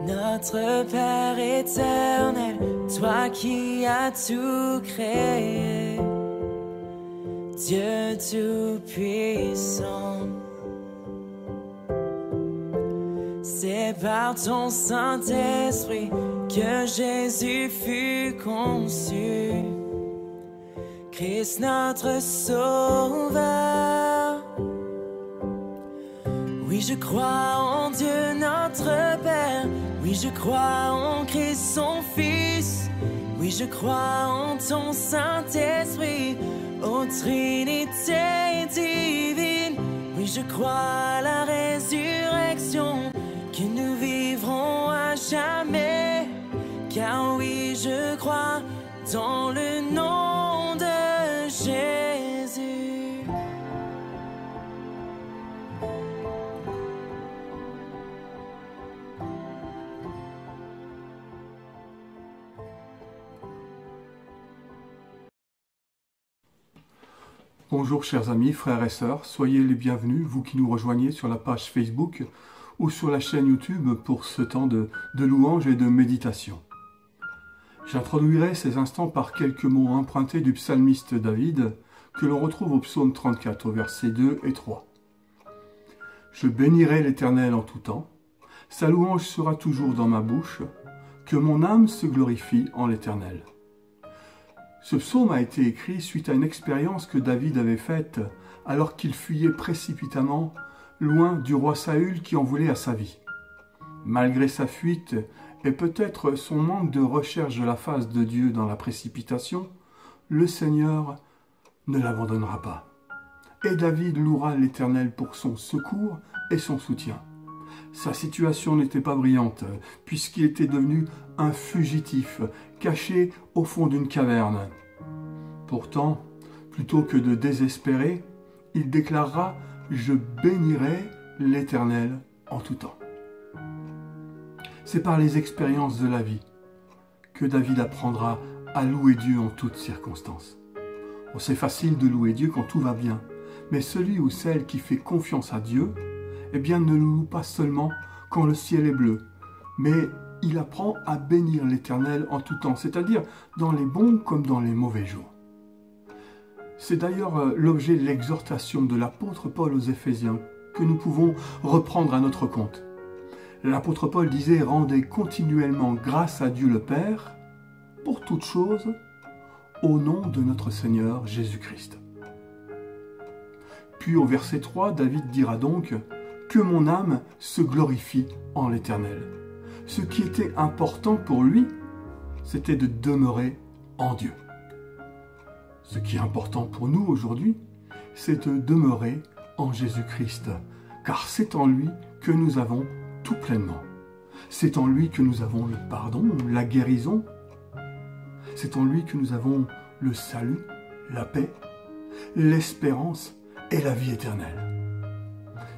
Notre Père éternel, toi qui as tout créé, Dieu tout-puissant, c'est par ton Saint-Esprit que Jésus fut conçu, Christ notre Sauveur. Oui, je crois en Dieu notre Père, oui, je crois en Christ son Fils, oui, je crois en ton Saint-Esprit, ô Trinité divine. Oui, je crois à la résurrection, que nous vivrons à jamais, car oui, je crois dans le nom de Jésus. Bonjour chers amis, frères et sœurs, soyez les bienvenus, vous qui nous rejoignez sur la page Facebook ou sur la chaîne YouTube pour ce temps de louange et de méditation. J'introduirai ces instants par quelques mots empruntés du psalmiste David que l'on retrouve au psaume 34 au versets 2 et 3. Je bénirai l'Éternel en tout temps, sa louange sera toujours dans ma bouche, que mon âme se glorifie en l'Éternel. Ce psaume a été écrit suite à une expérience que David avait faite alors qu'il fuyait précipitamment loin du roi Saül qui en voulait à sa vie. Malgré sa fuite et peut-être son manque de recherche de la face de Dieu dans la précipitation, le Seigneur ne l'abandonnera pas. Et David louera l'Éternel pour son secours et son soutien. Sa situation n'était pas brillante, puisqu'il était devenu un fugitif, caché au fond d'une caverne. Pourtant, plutôt que de désespérer, il déclarera « Je bénirai l'Éternel en tout temps ». C'est par les expériences de la vie que David apprendra à louer Dieu en toutes circonstances. Oh, c'est facile de louer Dieu quand tout va bien, mais celui ou celle qui fait confiance à Dieu, eh bien, ne loue pas seulement quand le ciel est bleu, mais il apprend à bénir l'Éternel en tout temps, c'est-à-dire dans les bons comme dans les mauvais jours. C'est d'ailleurs l'objet de l'exhortation de l'apôtre Paul aux Éphésiens que nous pouvons reprendre à notre compte. L'apôtre Paul disait « Rendez continuellement grâce à Dieu le Père pour toutes choses au nom de notre Seigneur Jésus-Christ. » Puis au verset 3, David dira donc « Que mon âme se glorifie en l'Éternel. » Ce qui était important pour lui, c'était de demeurer en Dieu. Ce qui est important pour nous aujourd'hui, c'est de demeurer en Jésus-Christ, car c'est en lui que nous avons tout pleinement. C'est en lui que nous avons le pardon, la guérison. C'est en lui que nous avons le salut, la paix, l'espérance et la vie éternelle.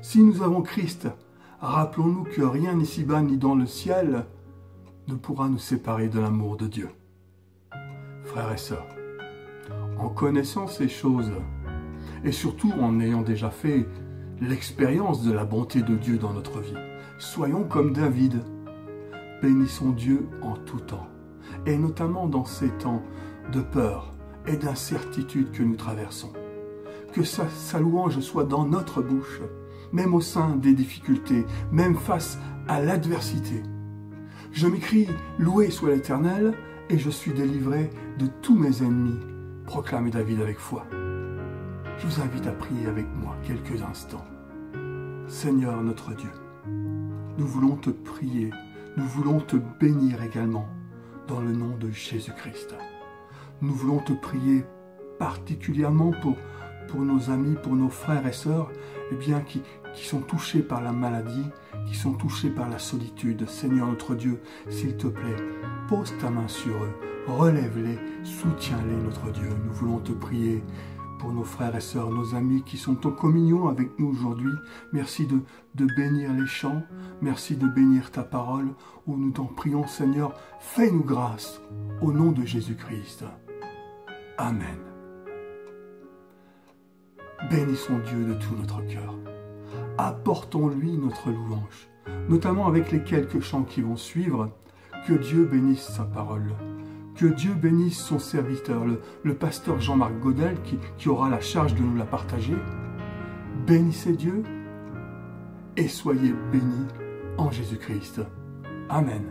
Si nous avons Christ, rappelons-nous que rien ici-bas ni dans le ciel ne pourra nous séparer de l'amour de Dieu. Frères et sœurs, en connaissant ces choses, et surtout en ayant déjà fait l'expérience de la bonté de Dieu dans notre vie, soyons comme David, bénissons Dieu en tout temps, et notamment dans ces temps de peur et d'incertitude que nous traversons. Que sa louange soit dans notre bouche, même au sein des difficultés, même face à l'adversité. Je m'écris « Loué soit l'Éternel » et je suis délivré de tous mes ennemis, proclame David avec foi. Je vous invite à prier avec moi quelques instants. Seigneur notre Dieu, nous voulons te prier, nous voulons te bénir également dans le nom de Jésus-Christ. Nous voulons te prier particulièrement pour nos amis, pour nos frères et sœurs, eh bien, qui sont touchés par la maladie, qui sont touchés par la solitude. Seigneur notre Dieu, s'il te plaît, pose ta main sur eux, relève-les, soutiens-les, notre Dieu. Nous voulons te prier pour nos frères et sœurs, nos amis qui sont en communion avec nous aujourd'hui. Merci de bénir les chants, merci de bénir ta parole, où nous t'en prions, Seigneur, fais-nous grâce, au nom de Jésus-Christ. Amen. Bénissons Dieu de tout notre cœur. Apportons-lui notre louange. notamment avec les quelques chants qui vont suivre. Que Dieu bénisse sa parole. Que Dieu bénisse son serviteur, le pasteur Jean-Marc Godel, qui aura la charge de nous la partager. Bénissez Dieu et soyez bénis en Jésus-Christ. Amen.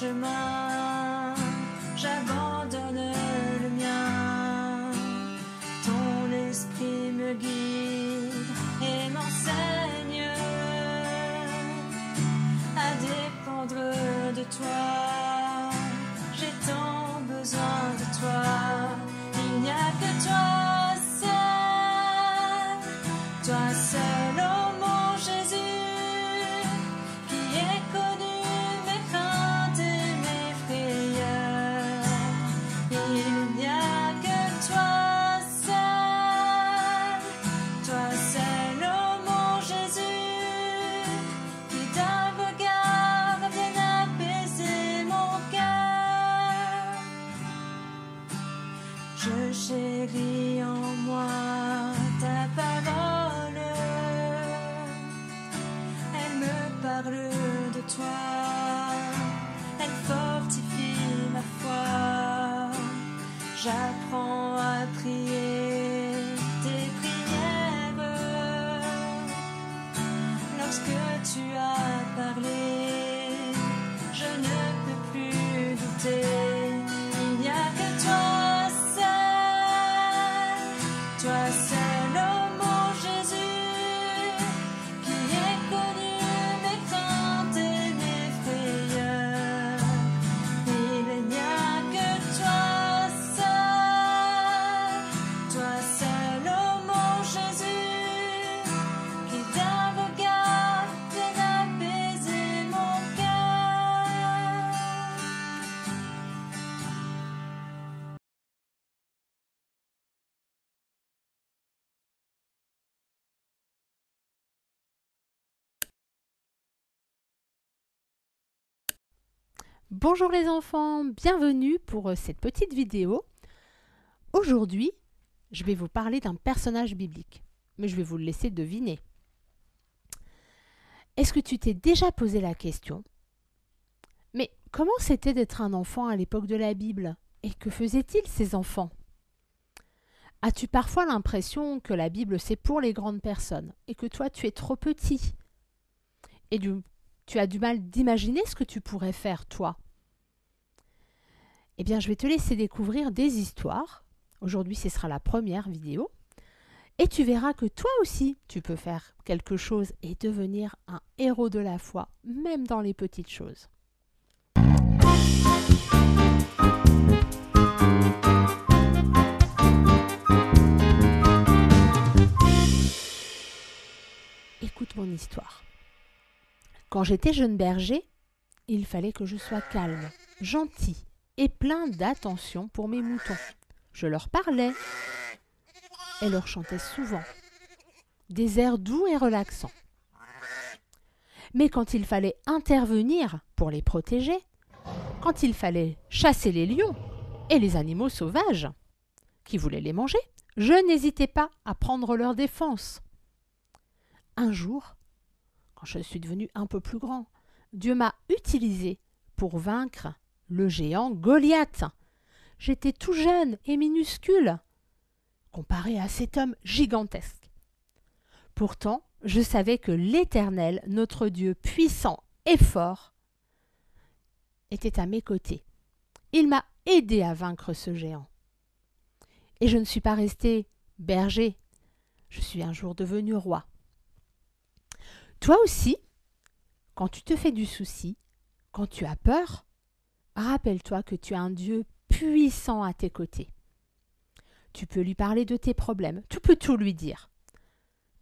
chemin, j'abandonne le mien. Ton esprit me guide et m'enseigne à dépendre de toi. J'ai tant besoin de toi. Il n'y a que toi seul, oh mon Jésus, qui est connu mes craintes et mes frayeurs. Il n'y a que toi seul, oh mon Jésus, qui d'un regard vient apaiser mon cœur. Je chéris en moi ta parole, elle me parle de toi, elle fortifie ma foi. J'apprends à prier tes prières. Lorsque tu as parlé, je ne peux plus douter. Il n'y a que toi seul, oh mon Jésus, qui est connu mes craintes et mes frayeurs. Il n'y a que toi seul, oh mon Jésus, qui d'un regard vient apaiser mon cœur. Bonjour les enfants, bienvenue pour cette petite vidéo. Aujourd'hui, je vais vous parler d'un personnage biblique, mais je vais vous le laisser deviner. Est-ce que tu t'es déjà posé la question? Mais comment c'était d'être un enfant à l'époque de la Bible? Et que faisaient-ils ces enfants? As-tu parfois l'impression que la Bible c'est pour les grandes personnes et que toi tu es trop petit? Et tu as du mal d'imaginer ce que tu pourrais faire, toi. Eh bien, je vais te laisser découvrir des histoires. Aujourd'hui, ce sera la première vidéo. Et tu verras que toi aussi, tu peux faire quelque chose et devenir un héros de la foi, même dans les petites choses. Écoute mon histoire. Quand j'étais jeune berger, il fallait que je sois calme, gentil et plein d'attention pour mes moutons. Je leur parlais et leur chantais souvent des airs doux et relaxants. Mais quand il fallait intervenir pour les protéger, quand il fallait chasser les lions et les animaux sauvages qui voulaient les manger, je n'hésitais pas à prendre leur défense. Un jour, quand je suis devenu un peu plus grand, Dieu m'a utilisé pour vaincre le géant Goliath. J'étais tout jeune et minuscule, comparé à cet homme gigantesque. Pourtant, je savais que l'Éternel, notre Dieu puissant et fort, était à mes côtés. Il m'a aidé à vaincre ce géant. Et je ne suis pas resté berger, je suis un jour devenu roi. Toi aussi, quand tu te fais du souci, quand tu as peur, rappelle-toi que tu as un Dieu puissant à tes côtés. Tu peux lui parler de tes problèmes, tu peux tout lui dire.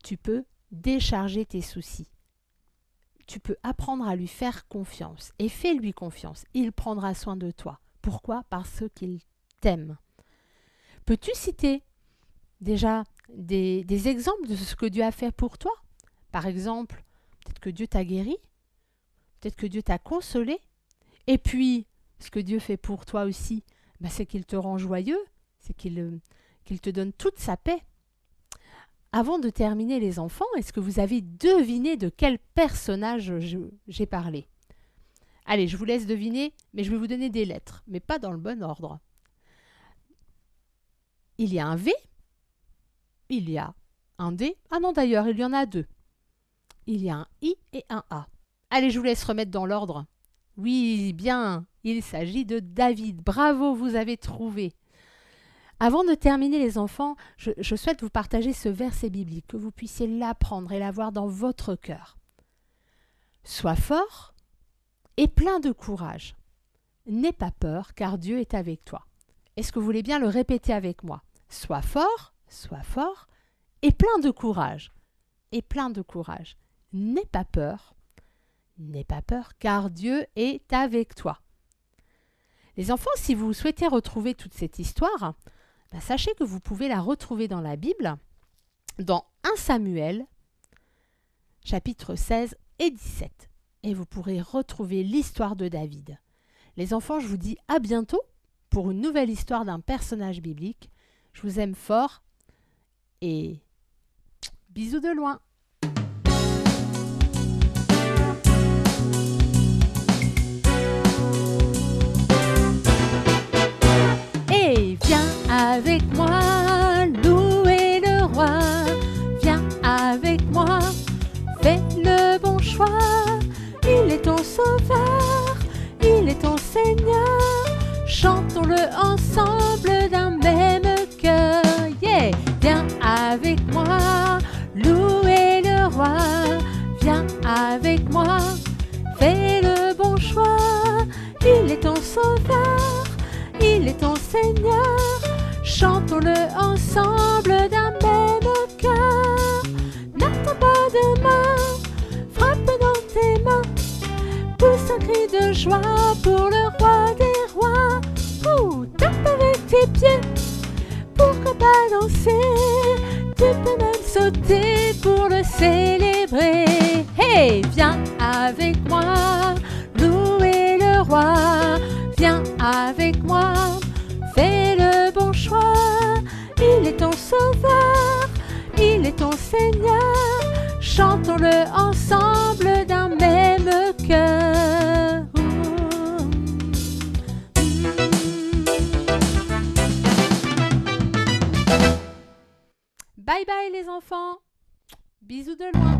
Tu peux décharger tes soucis. Tu peux apprendre à lui faire confiance et fais-lui confiance. Il prendra soin de toi. Pourquoi? Parce qu'il t'aime. Peux-tu citer déjà des exemples de ce que Dieu a fait pour toi? Par exemple, peut-être que Dieu t'a guéri, peut-être que Dieu t'a consolé. Et puis, ce que Dieu fait pour toi aussi, c'est qu'il te rend joyeux, c'est qu'il te donne toute sa paix. Avant de terminer les enfants, est-ce que vous avez deviné de quel personnage j'ai parlé? Allez, je vous laisse deviner, mais je vais vous donner des lettres, mais pas dans le bon ordre. Il y a un V, il y a un D, ah non d'ailleurs, il y en a deux. Il y a un I et un A. Allez, je vous laisse remettre dans l'ordre. Oui, bien, Il s'agit de David. Bravo, vous avez trouvé. Avant de terminer les enfants, je souhaite vous partager ce verset biblique, que vous puissiez l'apprendre et l'avoir dans votre cœur. Sois fort et plein de courage. N'aie pas peur, car Dieu est avec toi. Est-ce que vous voulez bien le répéter avec moi? Sois fort et plein de courage. Et plein de courage. N'aie pas peur, car Dieu est avec toi. Les enfants, si vous souhaitez retrouver toute cette histoire, sachez que vous pouvez la retrouver dans la Bible, dans 1 Samuel, chapitre 16 et 17. Et vous pourrez retrouver l'histoire de David. Les enfants, je vous dis à bientôt pour une nouvelle histoire d'un personnage biblique. Je vous aime fort et bisous de loin. Et viens avec moi, louer le roi. Viens avec moi, fais le bon choix. Il est ton sauveur, il est ton Seigneur. Chantons-le ensemble d'un même cœur. Yeah! Viens avec moi, louer le roi. Viens avec moi, fais le bon choix. Il est ton sauveur, il est ton Seigneur. Chantons-le ensemble d'un même cœur. N'attends pas demain, frappe dans tes mains. Pousse un cri de joie pour le roi des rois. Tape avec tes pieds, pourquoi pas danser? Tu peux même sauter pour le célébrer. Hey, viens avec moi, louer le roi. Viens avec moi, fais le bon choix. Il est ton sauveur, il est ton Seigneur. Chantons-le ensemble d'un même cœur. Bye bye les enfants. Bisous de loin.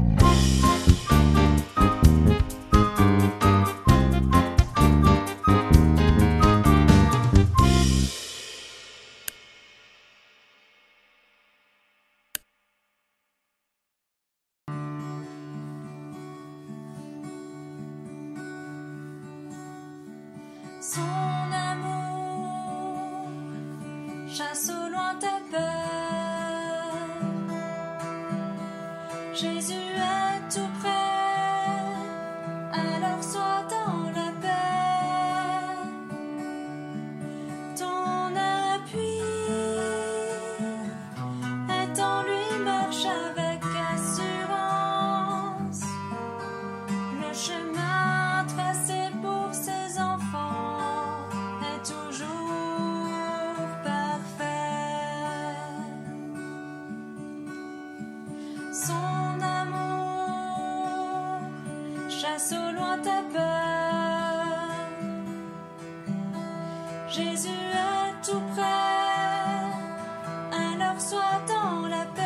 Son amour chasse au loin ta peur. Jésus est tout près, alors sois dans la paix. Ton appui est en lui, marche avec assurance. Le chemin tracé pour ses enfants est toujours parfait. Son amour chasse au loin ta peur. Jésus est tout près, alors sois dans la paix.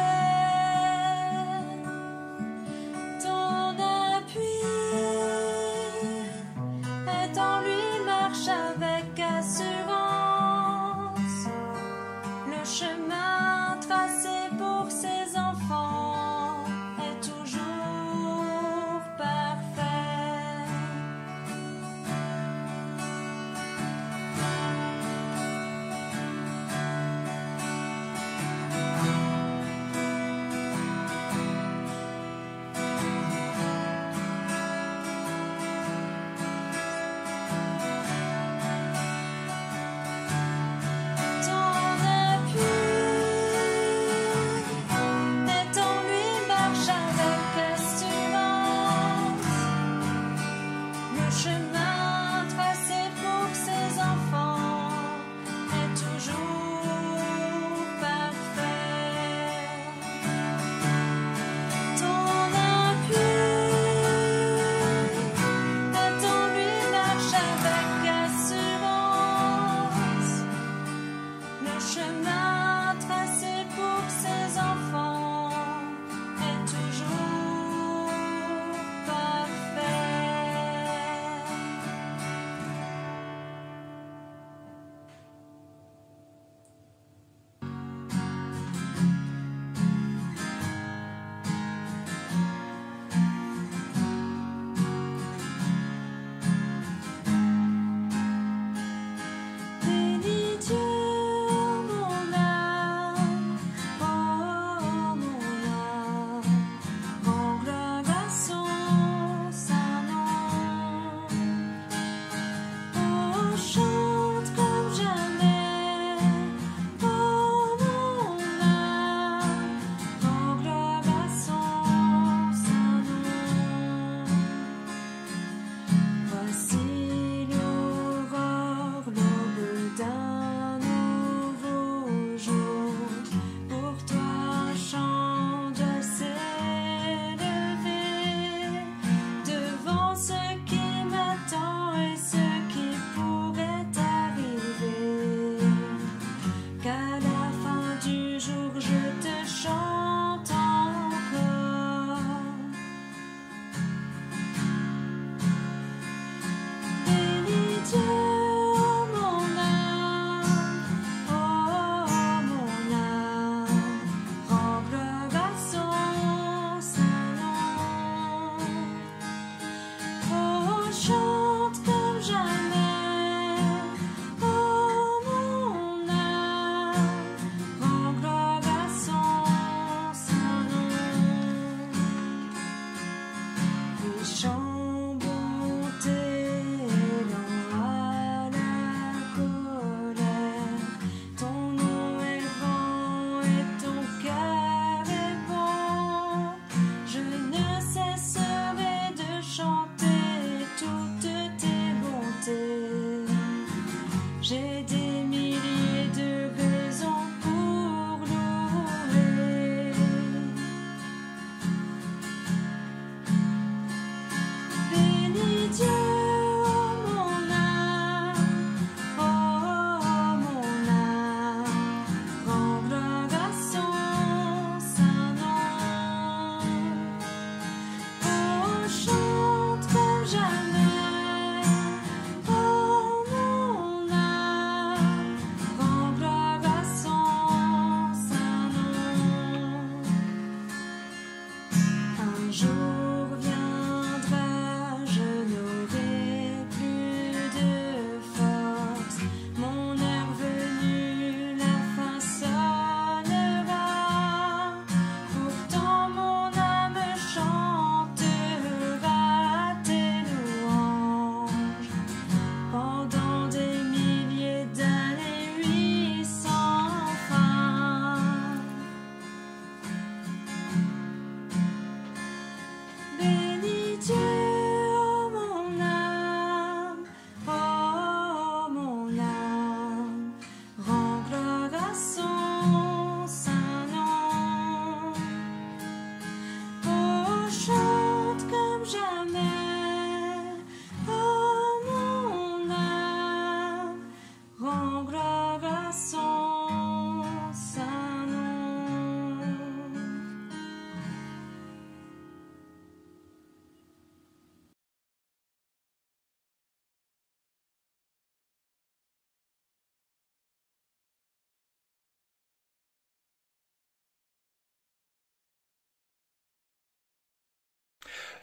Ton appui est en lui, marche avec assurance. Le chemin tracé pour ses enfants est toujours parfait.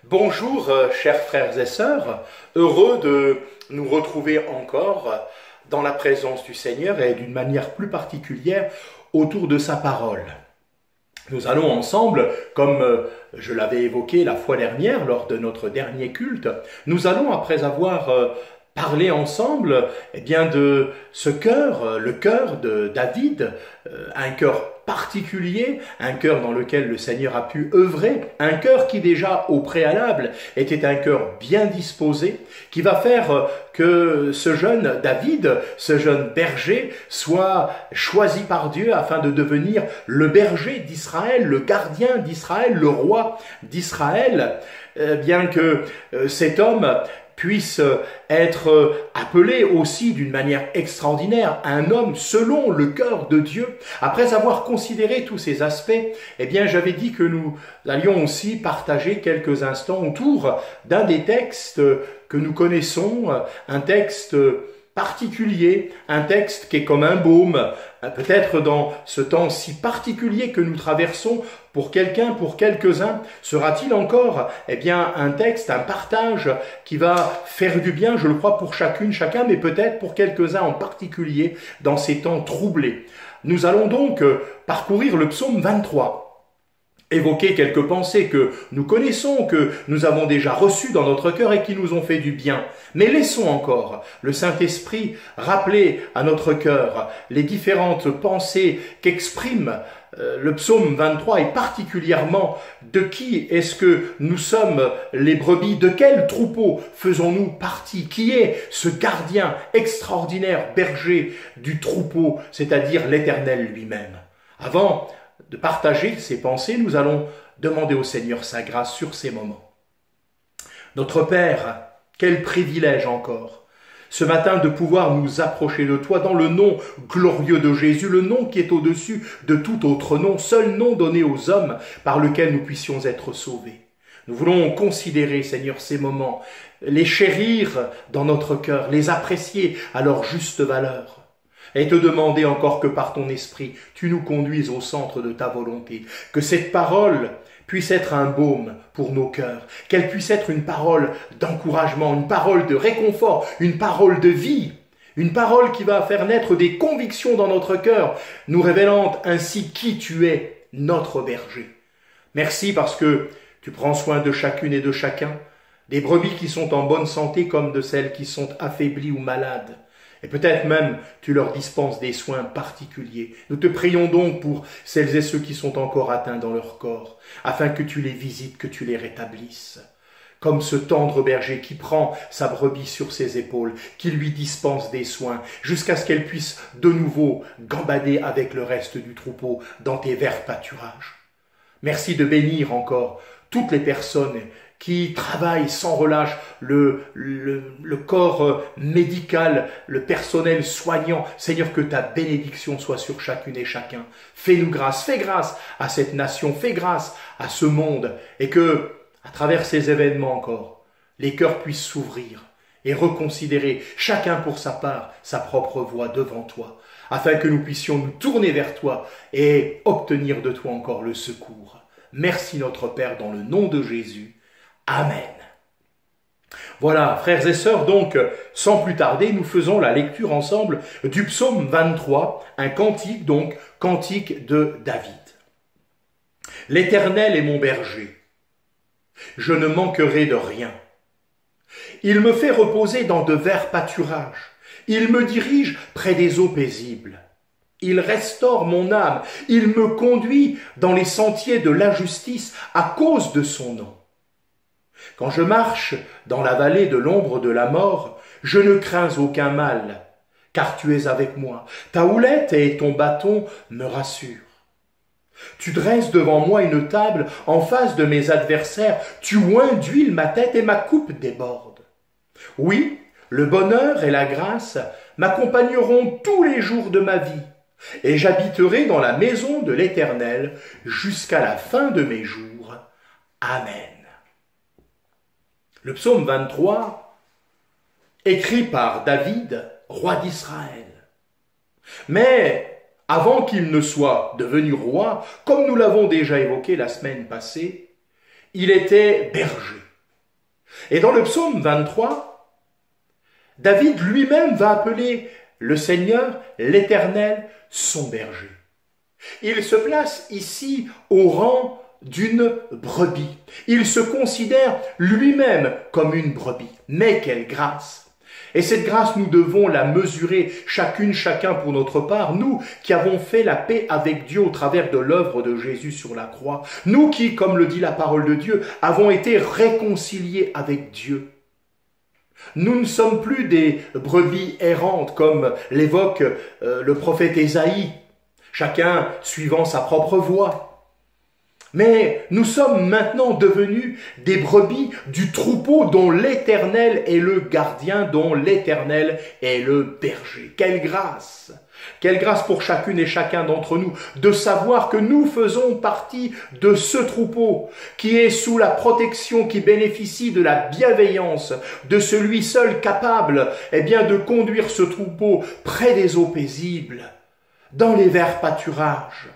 Bonjour, chers frères et sœurs, heureux de nous retrouver encore dans la présence du Seigneur et d'une manière plus particulière autour de sa parole. Nous allons ensemble, comme je l'avais évoqué la fois dernière lors de notre dernier culte, nous allons, après avoir parlé ensemble de ce cœur, le cœur de David, un cœur particulier, un cœur dans lequel le Seigneur a pu œuvrer, un cœur qui déjà au préalable était un cœur bien disposé, qui va faire que ce jeune David, ce jeune berger, soit choisi par Dieu afin de devenir le berger d'Israël, le gardien d'Israël, le roi d'Israël, bien que cet homme puisse être appelé aussi d'une manière extraordinaire un homme selon le cœur de Dieu. Après avoir considéré tous ces aspects, j'avais dit que nous allions aussi partager quelques instants autour d'un des textes que nous connaissons, un texte particulier, un texte qui est comme un baume, peut-être dans ce temps si particulier que nous traversons, pour quelqu'un, pour quelques-uns, sera-t-il encore un texte, un partage qui va faire du bien, je le crois, pour chacune, chacun, mais peut-être pour quelques-uns en particulier dans ces temps troublés. Nous allons donc parcourir le psaume 23. Évoquer quelques pensées que nous connaissons, que nous avons déjà reçues dans notre cœur et qui nous ont fait du bien. Mais laissons encore le Saint-Esprit rappeler à notre cœur les différentes pensées qu'exprime le psaume 23 et particulièrement de qui est-ce que nous sommes les brebis, de quel troupeau faisons-nous partie, qui est ce gardien extraordinaire berger du troupeau, c'est-à-dire l'Éternel lui-même. Avant de partager ces pensées, nous allons demander au Seigneur sa grâce sur ces moments. Notre Père, quel privilège encore, ce matin de pouvoir nous approcher de toi dans le nom glorieux de Jésus, le nom qui est au-dessus de tout autre nom, seul nom donné aux hommes par lequel nous puissions être sauvés. Nous voulons considérer, Seigneur, ces moments, les chérir dans notre cœur, les apprécier à leur juste valeur. Et te demander encore que par ton esprit, tu nous conduises au centre de ta volonté, que cette parole puisse être un baume pour nos cœurs, qu'elle puisse être une parole d'encouragement, une parole de réconfort, une parole de vie, une parole qui va faire naître des convictions dans notre cœur, nous révélant ainsi qui tu es, notre berger. Merci parce que tu prends soin de chacune et de chacun, des brebis qui sont en bonne santé comme de celles qui sont affaiblies ou malades. Et peut-être même tu leur dispenses des soins particuliers. Nous te prions donc pour celles et ceux qui sont encore atteints dans leur corps, afin que tu les visites, que tu les rétablisses. Comme ce tendre berger qui prend sa brebis sur ses épaules, qui lui dispense des soins, jusqu'à ce qu'elle puisse de nouveau gambader avec le reste du troupeau dans tes verts pâturages. Merci de bénir encore toutes les personnes qui travaillent sans relâche, le corps médical, le personnel soignant. Seigneur, que ta bénédiction soit sur chacune et chacun. Fais-nous grâce, fais grâce à cette nation, fais grâce à ce monde, et que, à travers ces événements encore, les cœurs puissent s'ouvrir et reconsidérer, chacun pour sa part, sa propre voie devant toi, afin que nous puissions nous tourner vers toi et obtenir de toi encore le secours. Merci notre Père, dans le nom de Jésus. Amen. Voilà, frères et sœurs, donc, sans plus tarder, nous faisons la lecture ensemble du psaume 23, un cantique, donc, cantique de David. L'Éternel est mon berger, je ne manquerai de rien. Il me fait reposer dans de verts pâturages, il me dirige près des eaux paisibles. Il restaure mon âme, il me conduit dans les sentiers de la justice à cause de son nom. Quand je marche dans la vallée de l'ombre de la mort, je ne crains aucun mal, car tu es avec moi. Ta houlette et ton bâton me rassurent. Tu dresses devant moi une table en face de mes adversaires, tu oins d'huile ma tête et ma coupe déborde. Oui, le bonheur et la grâce m'accompagneront tous les jours de ma vie, et j'habiterai dans la maison de l'Éternel jusqu'à la fin de mes jours. Amen. Le psaume 23, écrit par David, roi d'Israël. Mais avant qu'il ne soit devenu roi, comme nous l'avons déjà évoqué la semaine passée, il était berger. Et dans le psaume 23, David lui-même va appeler le Seigneur, l'Éternel, son berger. Il se place ici au rang d'une brebis. Il se considère lui-même comme une brebis. Mais quelle grâce! Et cette grâce, nous devons la mesurer chacun pour notre part, nous qui avons fait la paix avec Dieu au travers de l'œuvre de Jésus sur la croix, nous qui, comme le dit la parole de Dieu, avons été réconciliés avec Dieu. Nous ne sommes plus des brebis errantes comme l'évoque le prophète Ésaïe, chacun suivant sa propre voie. Mais nous sommes maintenant devenus des brebis du troupeau dont l'Éternel est le gardien, dont l'Éternel est le berger. Quelle grâce! Quelle grâce pour chacune et chacun d'entre nous de savoir que nous faisons partie de ce troupeau qui est sous la protection, qui bénéficie de la bienveillance de celui seul capable de conduire ce troupeau près des eaux paisibles, dans les verts pâturages.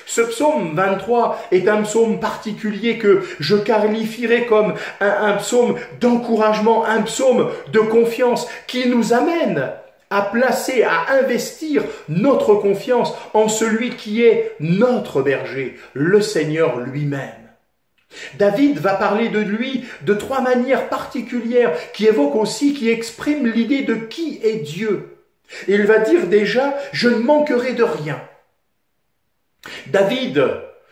Ce psaume 23 est un psaume particulier que je qualifierais comme un psaume d'encouragement, un psaume de confiance qui nous amène à placer, à investir notre confiance en celui qui est notre berger, le Seigneur lui-même. David va parler de lui de 3 manières particulières qui évoquent aussi, qui expriment l'idée de qui est Dieu. Il va dire déjà « Je ne manquerai de rien ». David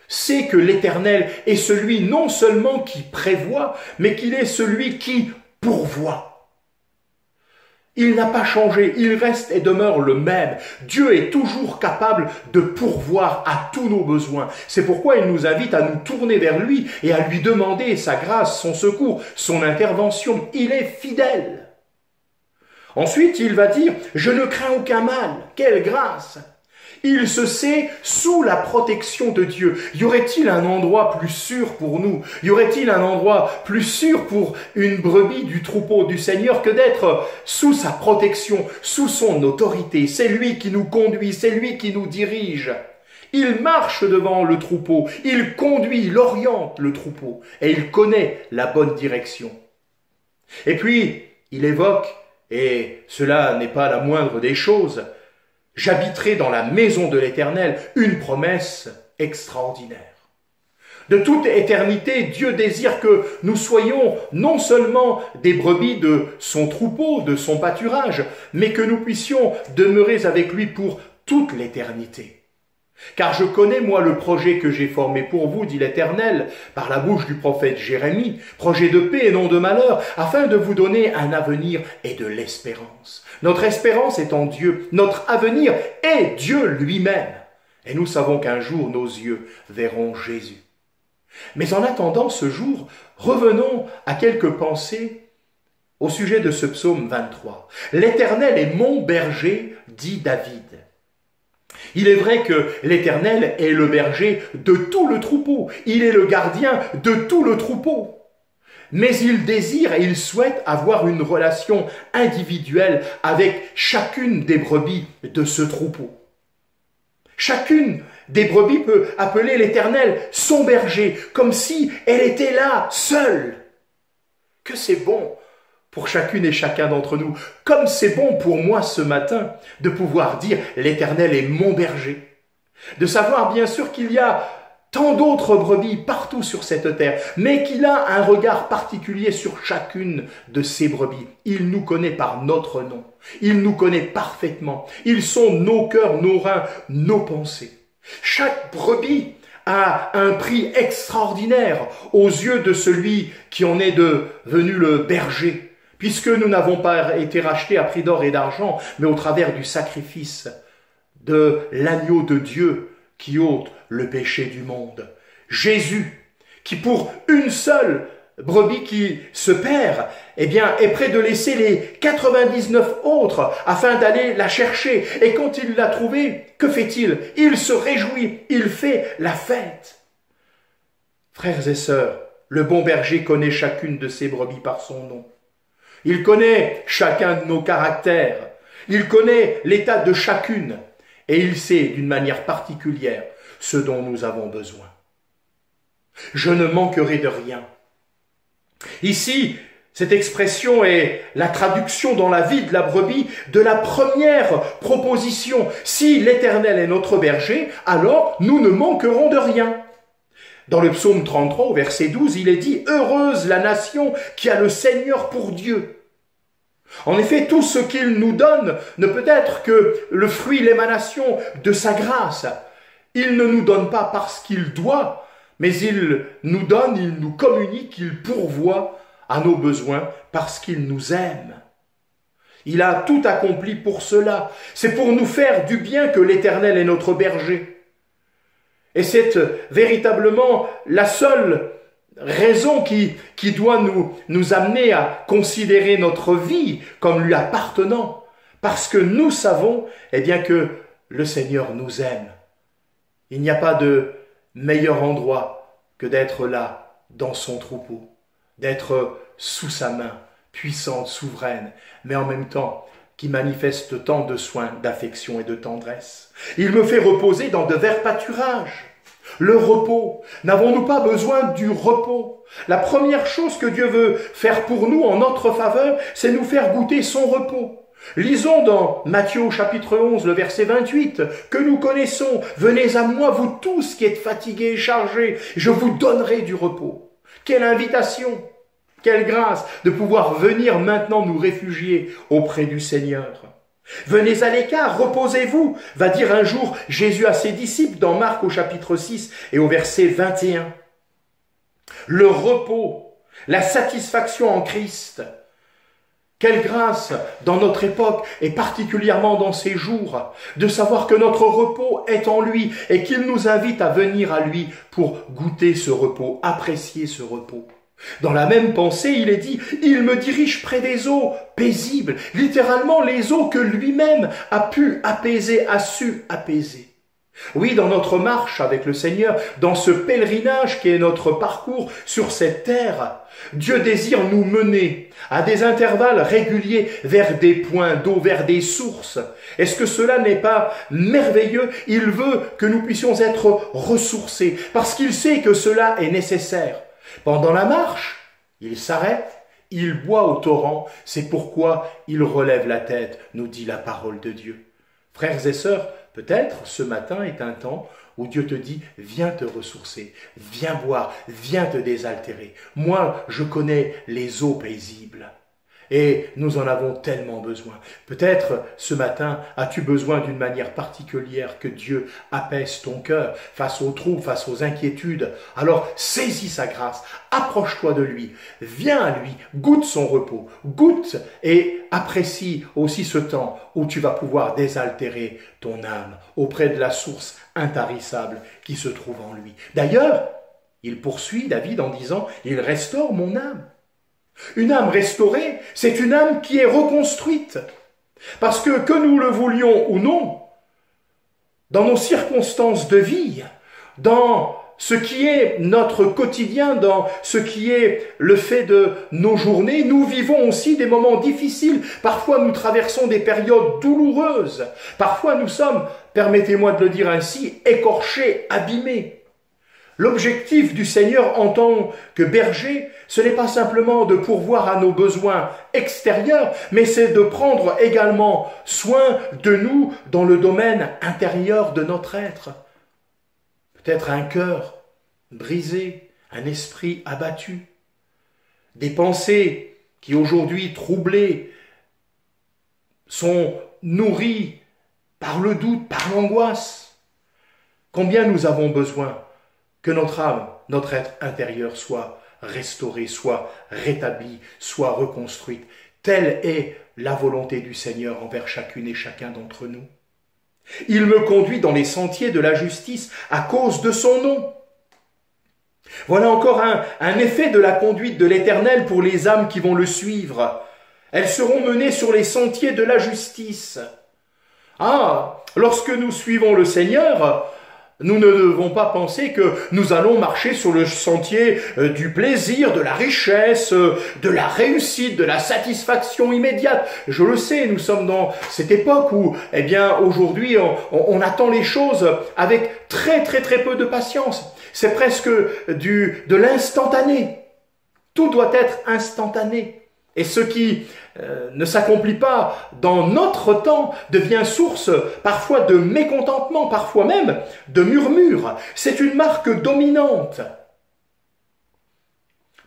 sait que l'Éternel est celui non seulement qui prévoit, mais qu'il est celui qui pourvoit. Il n'a pas changé, il reste et demeure le même. Dieu est toujours capable de pourvoir à tous nos besoins. C'est pourquoi il nous invite à nous tourner vers lui et à lui demander sa grâce, son secours, son intervention. Il est fidèle. Ensuite, il va dire « Je ne crains aucun mal ». Quelle grâce! Il se sait sous la protection de Dieu. Y aurait-il un endroit plus sûr pour nous? Y aurait-il un endroit plus sûr pour une brebis du troupeau du Seigneur que d'être sous sa protection, sous son autorité? C'est lui qui nous conduit, c'est lui qui nous dirige. Il marche devant le troupeau, il conduit, il oriente le troupeau et il connaît la bonne direction. Et puis, il évoque, et cela n'est pas la moindre des choses, j'habiterai dans la maison de l'Éternel, une promesse extraordinaire. De toute éternité, Dieu désire que nous soyons non seulement des brebis de son troupeau, de son pâturage, mais que nous puissions demeurer avec lui pour toute l'éternité. Car je connais, moi, le projet que j'ai formé pour vous, dit l'Éternel, par la bouche du prophète Jérémie, projet de paix et non de malheur, afin de vous donner un avenir et de l'espérance. Notre espérance est en Dieu, notre avenir est Dieu lui-même. Et nous savons qu'un jour, nos yeux verront Jésus. Mais en attendant ce jour, revenons à quelques pensées au sujet de ce psaume 23. L'Éternel est mon berger, dit David. Il est vrai que l'Éternel est le berger de tout le troupeau. Il est le gardien de tout le troupeau. Mais il désire et il souhaite avoir une relation individuelle avec chacune des brebis de ce troupeau. Chacune des brebis peut appeler l'Éternel son berger, comme si elle était là, seule. Que c'est bon pour chacune et chacun d'entre nous, comme c'est bon pour moi ce matin de pouvoir dire « l'Éternel est mon berger ». De savoir bien sûr qu'il y a tant d'autres brebis partout sur cette terre, mais qu'il a un regard particulier sur chacune de ces brebis. Il nous connaît par notre nom, il nous connaît parfaitement, ils sont nos cœurs, nos reins, nos pensées. Chaque brebis a un prix extraordinaire aux yeux de celui qui en est devenu le berger, puisque nous n'avons pas été rachetés à prix d'or et d'argent, mais au travers du sacrifice de l'agneau de Dieu qui ôte le péché du monde. Jésus, qui pour une seule brebis qui se perd, est prêt de laisser les 99 autres afin d'aller la chercher. Et quand il l'a trouvée, que fait-il? Il se réjouit, il fait la fête. Frères et sœurs, le bon berger connaît chacune de ses brebis par son nom. Il connaît chacun de nos caractères, il connaît l'état de chacune, et il sait d'une manière particulière ce dont nous avons besoin. Je ne manquerai de rien. Ici, cette expression est la traduction dans la vie de la brebis de la première proposition. Si l'Éternel est notre berger, alors nous ne manquerons de rien. Dans le psaume 33, au verset 12, il est dit « Heureuse la nation qui a le Seigneur pour Dieu ». En effet, tout ce qu'il nous donne ne peut être que le fruit, l'émanation de sa grâce. Il ne nous donne pas parce qu'il doit, mais il nous donne, il nous communique, il pourvoit à nos besoins parce qu'il nous aime. Il a tout accompli pour cela. C'est pour nous faire du bien que l'Éternel est notre berger. Et c'est véritablement la seule raison qui doit nous amener à considérer notre vie comme lui appartenant. Parce que nous savons, eh bien, que le Seigneur nous aime. Il n'y a pas de meilleur endroit que d'être là, dans son troupeau, d'être sous sa main, puissante, souveraine, mais en même temps qui manifeste tant de soins, d'affection et de tendresse. Il me fait reposer dans de verts pâturages. Le repos. N'avons-nous pas besoin du repos? La première chose que Dieu veut faire pour nous en notre faveur, c'est nous faire goûter son repos. Lisons dans Matthieu au chapitre 11, le verset 28, que nous connaissons. « Venez à moi, vous tous qui êtes fatigués et chargés, je vous donnerai du repos. » Quelle invitation, quelle grâce de pouvoir venir maintenant nous réfugier auprès du Seigneur. Venez à l'écart, reposez-vous, va dire un jour Jésus à ses disciples dans Marc au chapitre 6 et au verset 21. Le repos, la satisfaction en Christ. Quelle grâce dans notre époque et particulièrement dans ces jours de savoir que notre repos est en lui et qu'il nous invite à venir à lui pour goûter ce repos, apprécier ce repos. Dans la même pensée, il est dit « Il me dirige près des eaux paisibles », littéralement les eaux que lui-même a pu apaiser, a su apaiser. Oui, dans notre marche avec le Seigneur, dans ce pèlerinage qui est notre parcours sur cette terre, Dieu désire nous mener à des intervalles réguliers vers des points d'eau, vers des sources. Est-ce que cela n'est pas merveilleux? Il veut que nous puissions être ressourcés parce qu'il sait que cela est nécessaire. Pendant la marche, il s'arrête, il boit au torrent, c'est pourquoi il relève la tête, nous dit la parole de Dieu. Frères et sœurs, peut-être ce matin est un temps où Dieu te dit « Viens te ressourcer, viens boire, viens te désaltérer. Moi, je connais les eaux paisibles. » Et nous en avons tellement besoin. Peut-être ce matin, as-tu besoin d'une manière particulière que Dieu apaise ton cœur face aux troubles, face aux inquiétudes. Alors saisis sa grâce, approche-toi de lui, viens à lui, goûte son repos, goûte et apprécie aussi ce temps où tu vas pouvoir désaltérer ton âme auprès de la source intarissable qui se trouve en lui. D'ailleurs, il poursuit David en disant « Il restaure mon âme ». Une âme restaurée, c'est une âme qui est reconstruite. Parce que nous le voulions ou non, dans nos circonstances de vie, dans ce qui est notre quotidien, dans ce qui est le fait de nos journées, nous vivons aussi des moments difficiles. Parfois, nous traversons des périodes douloureuses. Parfois, nous sommes, permettez-moi de le dire ainsi, écorchés, abîmés. L'objectif du Seigneur en tant que berger, ce n'est pas simplement de pourvoir à nos besoins extérieurs, mais c'est de prendre également soin de nous dans le domaine intérieur de notre être. Peut-être un cœur brisé, un esprit abattu, des pensées qui aujourd'hui troublées sont nourries par le doute, par l'angoisse. Combien nous avons besoin que notre âme, notre être intérieur soit restauré, soit rétabli, soit reconstruite. Telle est la volonté du Seigneur envers chacune et chacun d'entre nous. Il me conduit dans les sentiers de la justice à cause de son nom. Voilà encore un effet de la conduite de l'Éternel pour les âmes qui vont le suivre. Elles seront menées sur les sentiers de la justice. Ah, lorsque nous suivons le Seigneur, nous ne devons pas penser que nous allons marcher sur le sentier du plaisir, de la richesse, de la réussite, de la satisfaction immédiate. Je le sais, nous sommes dans cette époque où, eh bien, aujourd'hui, on attend les choses avec très peu de patience. C'est presque de l'instantané. Tout doit être instantané. Et ce qui ne s'accomplit pas dans notre temps devient source parfois de mécontentement, parfois même de murmures. C'est une marque dominante.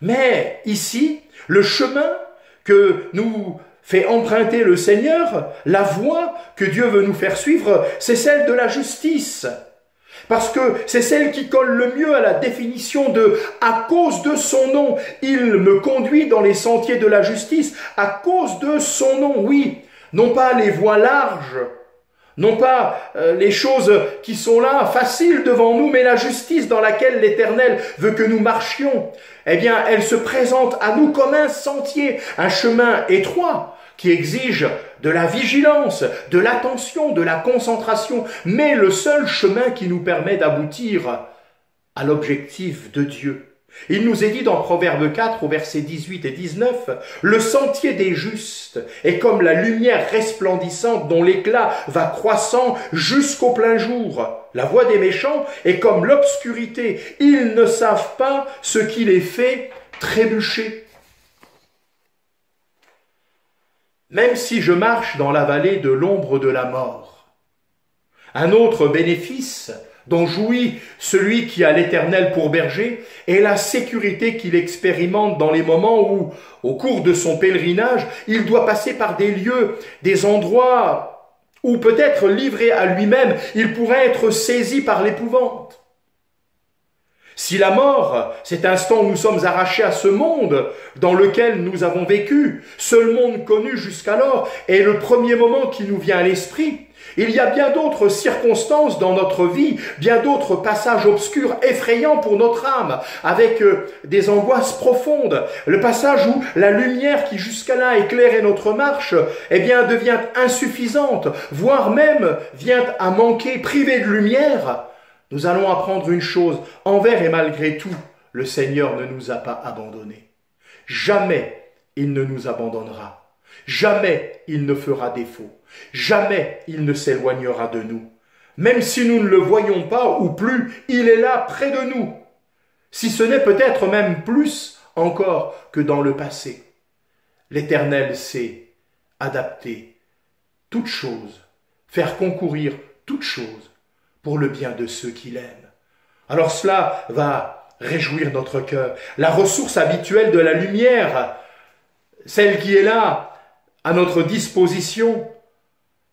Mais ici, le chemin que nous fait emprunter le Seigneur, la voie que Dieu veut nous faire suivre, c'est celle de la justice. Parce que c'est celle qui colle le mieux à la définition de « à cause de son nom, il me conduit dans les sentiers de la justice ». À cause de son nom, oui, non pas les voies larges, non pas les choses qui sont là, faciles devant nous, mais la justice dans laquelle l'Éternel veut que nous marchions. Eh bien, elle se présente à nous comme un sentier, un chemin étroit, qui exige de la vigilance, de l'attention, de la concentration, mais le seul chemin qui nous permet d'aboutir à l'objectif de Dieu. Il nous est dit dans Proverbe 4, au verset 18 et 19, « Le sentier des justes est comme la lumière resplendissante dont l'éclat va croissant jusqu'au plein jour. La voie des méchants est comme l'obscurité. Ils ne savent pas ce qui les fait trébucher. » Même si je marche dans la vallée de l'ombre de la mort, un autre bénéfice dont jouit celui qui a l'Éternel pour berger est la sécurité qu'il expérimente dans les moments où, au cours de son pèlerinage, il doit passer par des lieux, des endroits où peut-être livré à lui-même, il pourrait être saisi par l'épouvante. Si la mort, cet instant où nous sommes arrachés à ce monde dans lequel nous avons vécu, seul monde connu jusqu'alors, est le premier moment qui nous vient à l'esprit, il y a bien d'autres circonstances dans notre vie, bien d'autres passages obscurs, effrayants pour notre âme, avec des angoisses profondes. Le passage où la lumière qui jusqu'à là éclairait notre marche, eh bien, devient insuffisante, voire même vient à manquer, privée de lumière. Nous allons apprendre une chose, envers et malgré tout, le Seigneur ne nous a pas abandonnés. Jamais il ne nous abandonnera. Jamais il ne fera défaut. Jamais il ne s'éloignera de nous. Même si nous ne le voyons pas ou plus, il est là près de nous. Si ce n'est peut-être même plus encore que dans le passé. L'Éternel sait adapter toutes choses, faire concourir toutes choses pour le bien de ceux qu'il aime. Alors cela va réjouir notre cœur. La ressource habituelle de la lumière, celle qui est là, à notre disposition,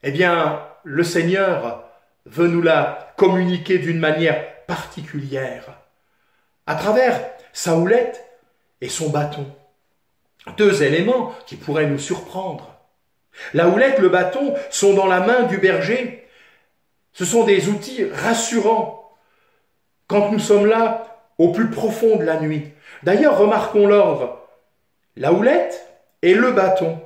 eh bien, le Seigneur veut nous la communiquer d'une manière particulière, à travers sa houlette et son bâton. Deux éléments qui pourraient nous surprendre. La houlette, le bâton sont dans la main du berger. Ce sont des outils rassurants quand nous sommes là au plus profond de la nuit. D'ailleurs, remarquons l'ordre. La houlette et le bâton.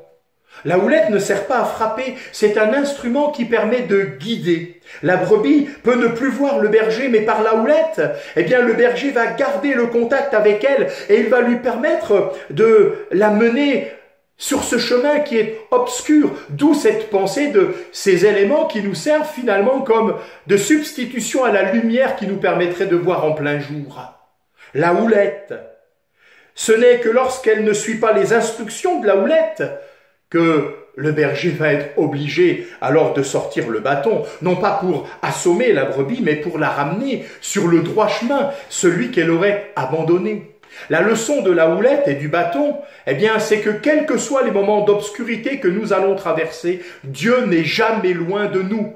La houlette ne sert pas à frapper, c'est un instrument qui permet de guider. La brebis peut ne plus voir le berger, mais par la houlette, eh bien, le berger va garder le contact avec elle et il va lui permettre de la mener sur ce chemin qui est obscur, d'où cette pensée de ces éléments qui nous servent finalement comme de substitution à la lumière qui nous permettrait de voir en plein jour. La houlette, ce n'est que lorsqu'elle ne suit pas les instructions de la houlette que le berger va être obligé alors de sortir le bâton, non pas pour assommer la brebis, mais pour la ramener sur le droit chemin, celui qu'elle aurait abandonné. La leçon de la houlette et du bâton, eh bien, c'est que quels que soient les moments d'obscurité que nous allons traverser, Dieu n'est jamais loin de nous.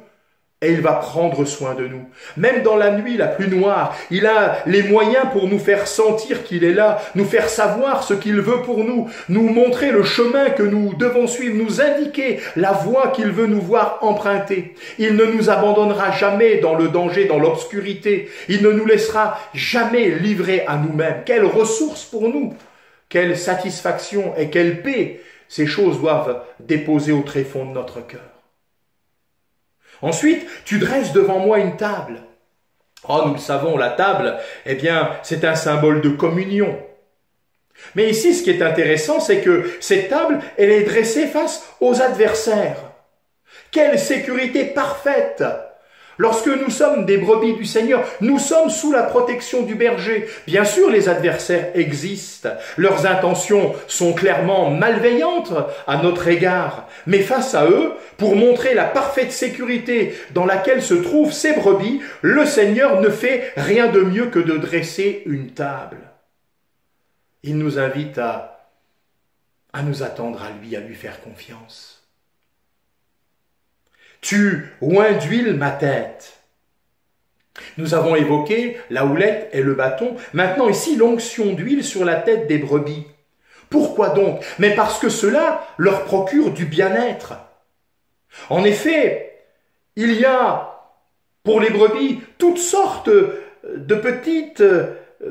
Et il va prendre soin de nous. Même dans la nuit la plus noire, il a les moyens pour nous faire sentir qu'il est là, nous faire savoir ce qu'il veut pour nous, nous montrer le chemin que nous devons suivre, nous indiquer la voie qu'il veut nous voir emprunter. Il ne nous abandonnera jamais dans le danger, dans l'obscurité. Il ne nous laissera jamais livrer à nous-mêmes. Quelle ressource pour nous! Quelle satisfaction et quelle paix! Ces choses doivent déposer au tréfonds de notre cœur. Ensuite, tu dresses devant moi une table. Oh, nous le savons, la table, eh bien, c'est un symbole de communion. Mais ici, ce qui est intéressant, c'est que cette table, elle est dressée face aux adversaires. Quelle sécurité parfaite Lorsque nous sommes des brebis du Seigneur, nous sommes sous la protection du berger. Bien sûr, les adversaires existent. Leurs intentions sont clairement malveillantes à notre égard. Mais face à eux, pour montrer la parfaite sécurité dans laquelle se trouvent ces brebis, le Seigneur ne fait rien de mieux que de dresser une table. Il nous invite à nous attendre à lui, à lui faire confiance. Tu oins d'huile ma tête. Nous avons évoqué la houlette et le bâton. Maintenant ici, l'onction d'huile sur la tête des brebis. Pourquoi donc? Mais parce que cela leur procure du bien-être. En effet, il y a pour les brebis toutes sortes de petites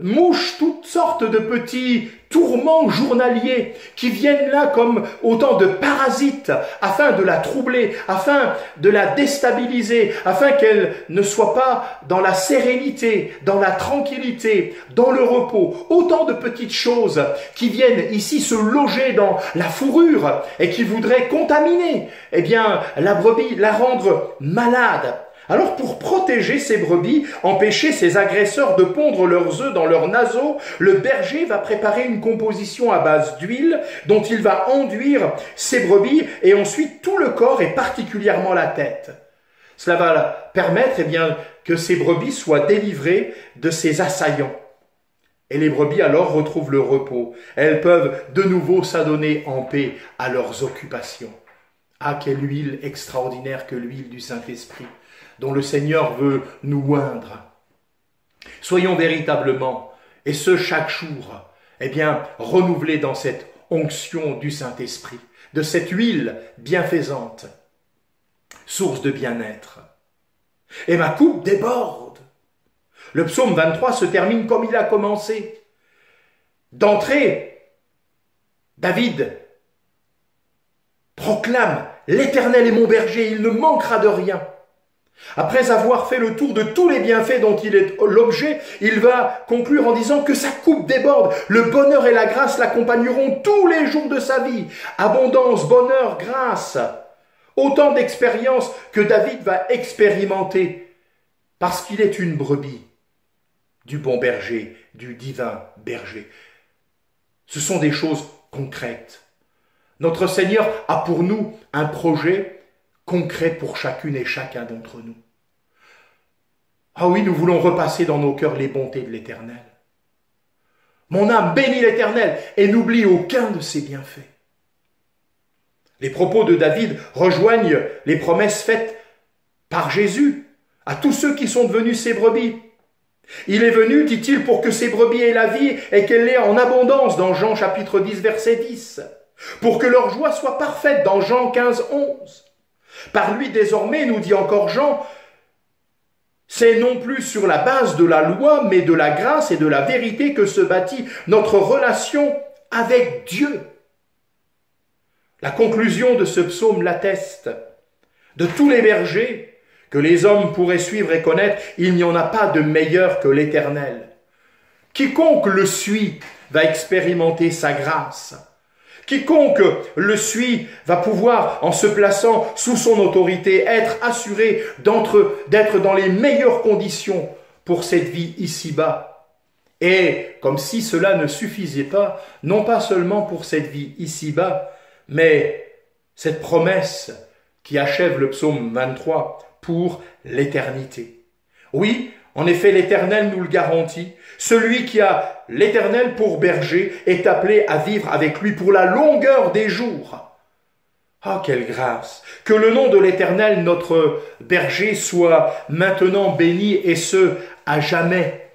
mouches, toutes sortes de petits tourments journaliers qui viennent là comme autant de parasites afin de la troubler, afin de la déstabiliser, afin qu'elle ne soit pas dans la sérénité, dans la tranquillité, dans le repos. Autant de petites choses qui viennent ici se loger dans la fourrure et qui voudraient contaminer, eh bien, la brebis, la rendre malade. Alors pour protéger ces brebis, empêcher ces agresseurs de pondre leurs œufs dans leurs naseaux, le berger va préparer une composition à base d'huile dont il va enduire ces brebis et ensuite tout le corps et particulièrement la tête. Cela va permettre que ces brebis soient délivrées de ces assaillants. Et les brebis alors retrouvent le repos. Elles peuvent de nouveau s'adonner en paix à leurs occupations. Ah, quelle huile extraordinaire que l'huile du Saint-Esprit, dont le Seigneur veut nous oindre. Soyons véritablement, et ce chaque jour, renouvelés dans cette onction du Saint-Esprit, de cette huile bienfaisante, source de bien-être. Et ma coupe déborde. Le psaume 23 se termine comme il a commencé. D'entrée, David proclame « L'Éternel est mon berger, il ne manquera de rien ». Après avoir fait le tour de tous les bienfaits dont il est l'objet, il va conclure en disant que sa coupe déborde. Le bonheur et la grâce l'accompagneront tous les jours de sa vie. Abondance, bonheur, grâce. Autant d'expériences que David va expérimenter parce qu'il est une brebis du bon berger, du divin berger. Ce sont des choses concrètes. Notre Seigneur a pour nous un projet concret pour chacune et chacun d'entre nous. Ah oui, nous voulons repasser dans nos cœurs les bontés de l'Éternel. Mon âme bénit l'Éternel et n'oublie aucun de ses bienfaits. Les propos de David rejoignent les promesses faites par Jésus à tous ceux qui sont devenus ses brebis. Il est venu, dit-il, pour que ses brebis aient la vie et qu'elle l'ait en abondance dans Jean chapitre 10, verset 10. Pour que leur joie soit parfaite dans Jean 15, 11. Par lui désormais, nous dit encore Jean, c'est non plus sur la base de la loi, mais de la grâce et de la vérité que se bâtit notre relation avec Dieu. La conclusion de ce psaume l'atteste. De tous les bergers que les hommes pourraient suivre et connaître, il n'y en a pas de meilleur que l'Éternel. Quiconque le suit va expérimenter sa grâce. Quiconque le suit va pouvoir, en se plaçant sous son autorité, être assuré d'être dans les meilleures conditions pour cette vie ici-bas. Et comme si cela ne suffisait pas, non pas seulement pour cette vie ici-bas, mais cette promesse qui achève le psaume 23 pour l'éternité. Oui, en effet, l'Éternel nous le garantit. Celui qui a l'Éternel pour berger est appelé à vivre avec lui pour la longueur des jours. Ah, quelle grâce! Que le nom de l'Éternel, notre berger, soit maintenant béni et ce, à jamais.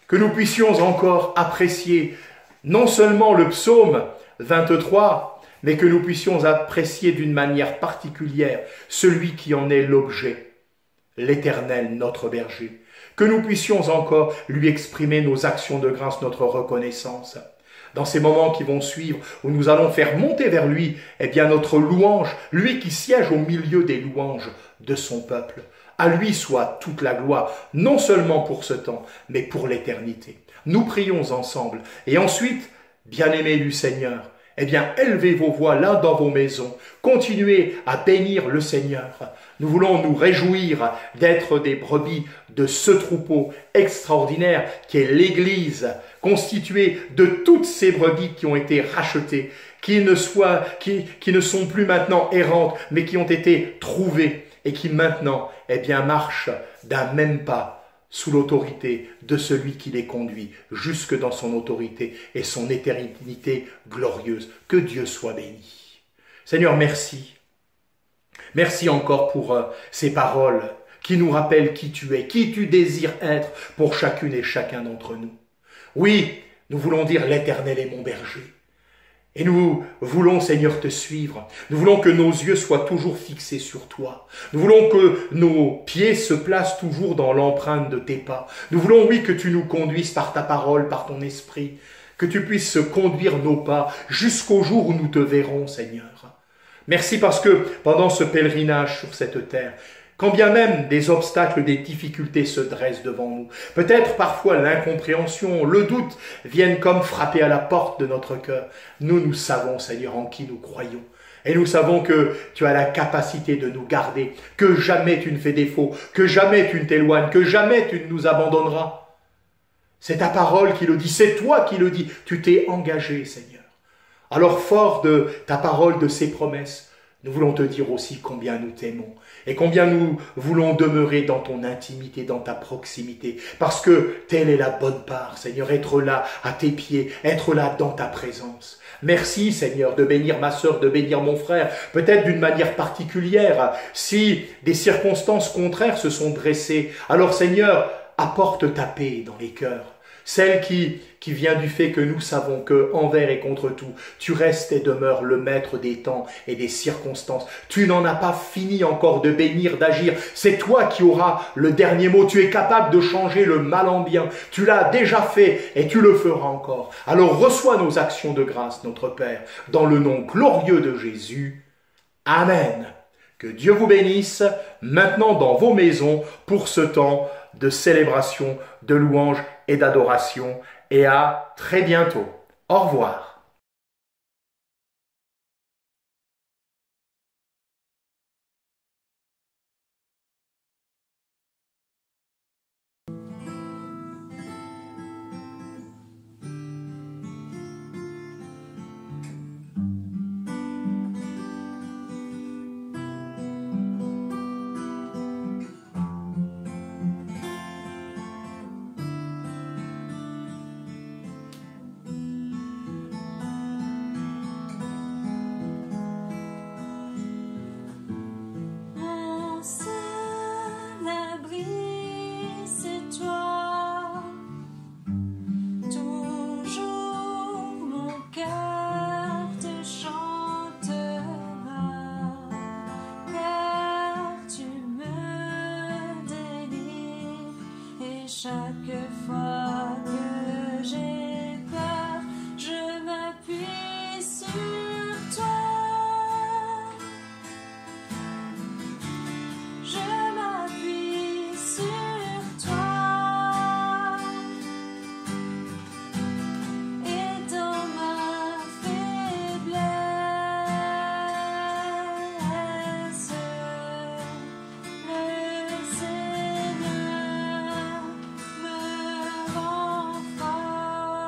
Que nous puissions encore apprécier non seulement le psaume 23, mais que nous puissions apprécier d'une manière particulière celui qui en est l'objet, l'Éternel, notre berger. Que nous puissions encore lui exprimer nos actions de grâce, notre reconnaissance. Dans ces moments qui vont suivre, où nous allons faire monter vers lui, notre louange, lui qui siège au milieu des louanges de son peuple. À lui soit toute la gloire, non seulement pour ce temps, mais pour l'éternité. Nous prions ensemble. Et ensuite, bien-aimés du Seigneur, eh bien, élevez vos voix là dans vos maisons. Continuez à bénir le Seigneur. Nous voulons nous réjouir d'être des brebis de ce troupeau extraordinaire qui est l'Église, constituée de toutes ces brebis qui ont été rachetées, qui ne sont plus maintenant errantes, mais qui ont été trouvées et qui maintenant, eh bien, marchent d'un même pas sous l'autorité de celui qui les conduit, jusque dans son autorité et son éternité glorieuse. Que Dieu soit béni. Seigneur, merci. Merci encore pour ces paroles qui nous rappellent qui tu es, qui tu désires être pour chacune et chacun d'entre nous. Oui, nous voulons dire l'Éternel est mon berger. Et nous voulons, Seigneur, te suivre. Nous voulons que nos yeux soient toujours fixés sur toi. Nous voulons que nos pieds se placent toujours dans l'empreinte de tes pas. Nous voulons, oui, que tu nous conduises par ta parole, par ton esprit, que tu puisses conduire nos pas jusqu'au jour où nous te verrons, Seigneur. Merci parce que pendant ce pèlerinage sur cette terre, quand bien même des obstacles, des difficultés se dressent devant nous, peut-être parfois l'incompréhension, le doute viennent comme frapper à la porte de notre cœur. Nous savons, Seigneur, en qui nous croyons. Et nous savons que tu as la capacité de nous garder, que jamais tu ne fais défaut, que jamais tu ne t'éloignes, que jamais tu ne nous abandonneras. C'est ta parole qui le dit, c'est toi qui le dis. Tu t'es engagé, Seigneur. Alors fort de ta parole, de ses promesses, nous voulons te dire aussi combien nous t'aimons et combien nous voulons demeurer dans ton intimité, dans ta proximité, parce que telle est la bonne part, Seigneur, être là à tes pieds, être là dans ta présence. Merci, Seigneur, de bénir ma sœur, de bénir mon frère, peut-être d'une manière particulière. Si des circonstances contraires se sont dressées, alors, Seigneur, apporte ta paix dans les cœurs. Celle qui vient du fait que nous savons que, envers et contre tout, tu restes et demeures le maître des temps et des circonstances. Tu n'en as pas fini encore de bénir, d'agir. C'est toi qui auras le dernier mot. Tu es capable de changer le mal en bien. Tu l'as déjà fait et tu le feras encore. Alors reçois nos actions de grâce, notre Père, dans le nom glorieux de Jésus. Amen. Que Dieu vous bénisse maintenant dans vos maisons pour ce temps de célébration, de louange et d'adoration. Et à très bientôt. Au revoir. Chaque fois que j'ai peur, je m'appuie sur toi. Je m'appuie sur toi. Et dans ma faiblesse, le Seigneur me rend fort.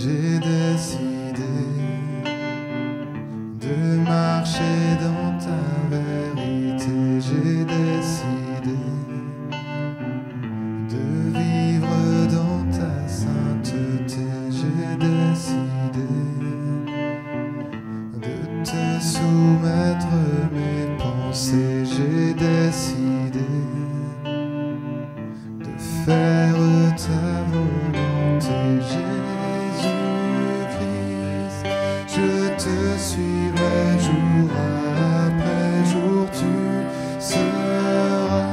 J'ai décidé de marcher dans ta vérité. J'ai décidé de vivre dans ta sainteté. J'ai décidé de te soumettre mes pensées. J'ai décidé de faire ta volonté. Jésus-Christ, je te suivrai jour après jour. Tu seras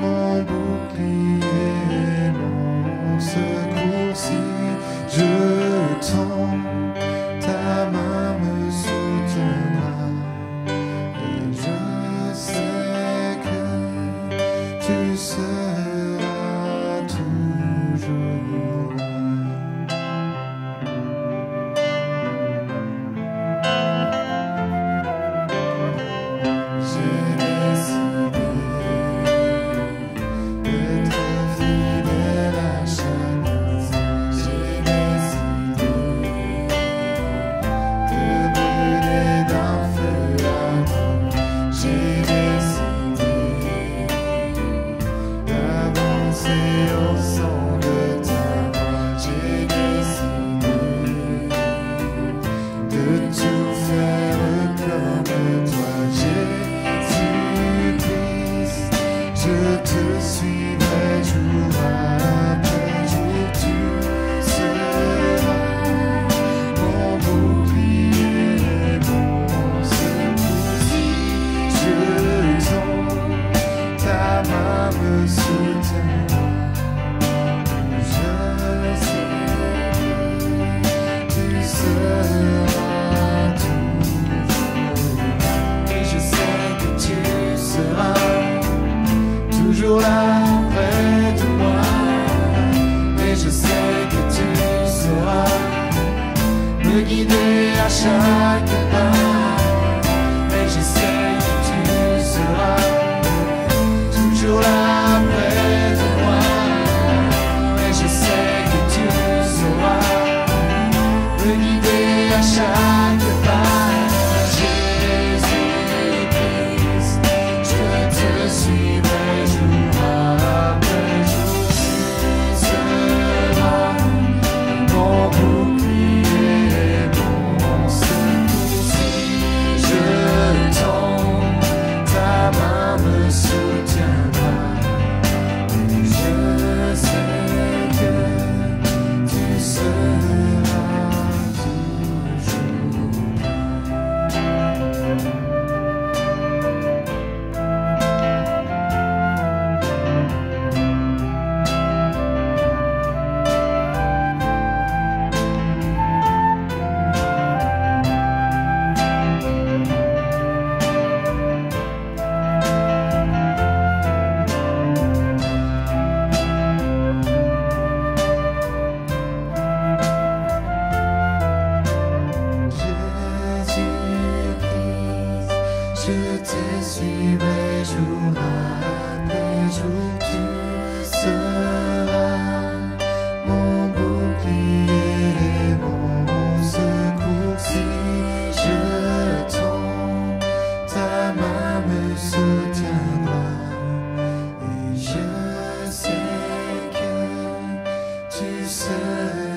mon bouclier et mon secours. Si je tombe, ta main me soutiendra. Et je sais que tu seras toujours là. J'ai décidé d'être fidèle à chaque instant. J'ai décidé de brûler d'un feu ardent. J'ai décidé d'avancer au son de ta voix. J'ai décidé de tout faire comme toi. Jésus-Christ, je te suivrai jour après jour. Tu seras mon bouclier et mon secours. Si je tombe, ta main me soutiendra. Je sais que tu seras toujours là. Et je sais que tu seras toujours là près de moi. Et je sais que tu sauras me guider à chaque pas. Et je sais que tu seras toujours là près de moi. Et je sais que tu sauras me guider à chaque pas. Jésus-Christ, je te suivrai jour après jour. Tu seras mon bouclier et mon secours. Si je tombe, ta main me soutiendra. Et je sais que tu seras toujours là. Jésus-Christ, je te suivrai jour après jour. Tu seras mon bouclier et mon secours. Si je tombe, ta main me soutiendra. Et je sais que tu seras